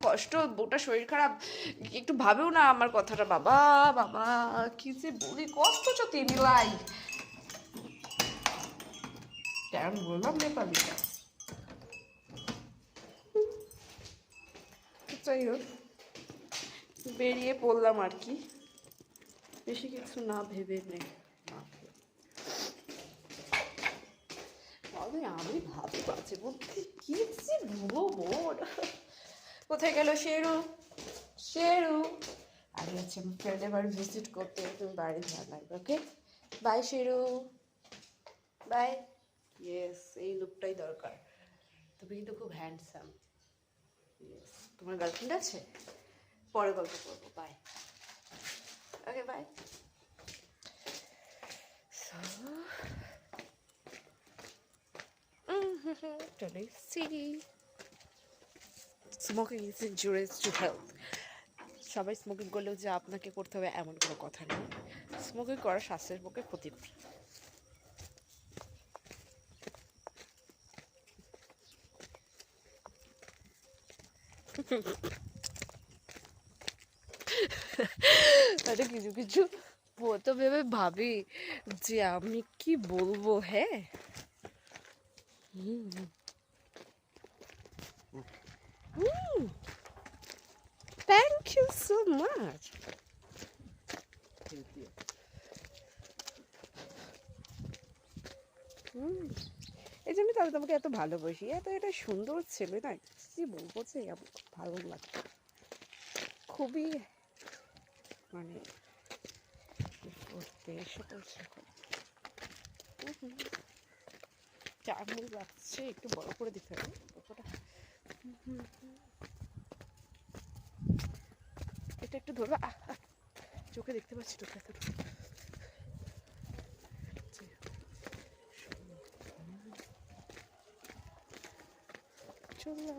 কষ্ট, বউটা শরীর খারাপ, একটু ভাবেও না আমার কথাটা। বাবা বাবা কি যে বলি, কষ্ট চতি মিলাই কেন বললাম নেপালিটা। যাই হোক, বেরিয়ে পড়লাম আর কি, বেশি কিছু না ভেবে নেই। আমি ভাবি বাজে বলতে কি যে বলবো। কোথায় গেল শেরু? শেরু আমি হচ্ছে আমার ফ্রেন্ড এবার ভিজিট করতে, তুমি বাড়ি ধ্যান রাখবে। Okay bye Sheru, bye. Yes, এই লুকটাই দরকার। তুমি কিন্তু খুব হ্যান্ডসাম। ইয়েস, তোমার গার্লফ্রেন্ড আছে? পরে গল্প করবো। বাই। Okay bye. চলে এসছি। Smoking is injurious to health. সবাই স্মোকিং করলেও যে আপনাকে করতে হবে এমন কোনো কথা নেই। স্মোকিং করা স্বাস্থ্যের পক্ষে ক্ষতিকর। কিছু কিছু তো ভেবে ভাবি যে আমি কি বলবো। হ্যাঁ, থ্যাংক ইউ সো মাচ। এই জন্য তাহলে তোমাকে এত ভালোবাসি, এত এটা সুন্দর ছেলে না, কি বলবো যে ভালো লাগে খুবই, মানে করতে এসে করছে। চামড় যাচ্ছে, একটু বড় করে দিতে হবে কতটা। এটা একটু ধরবে, চোখে দেখতে পাচ্ছি তো এত চলো।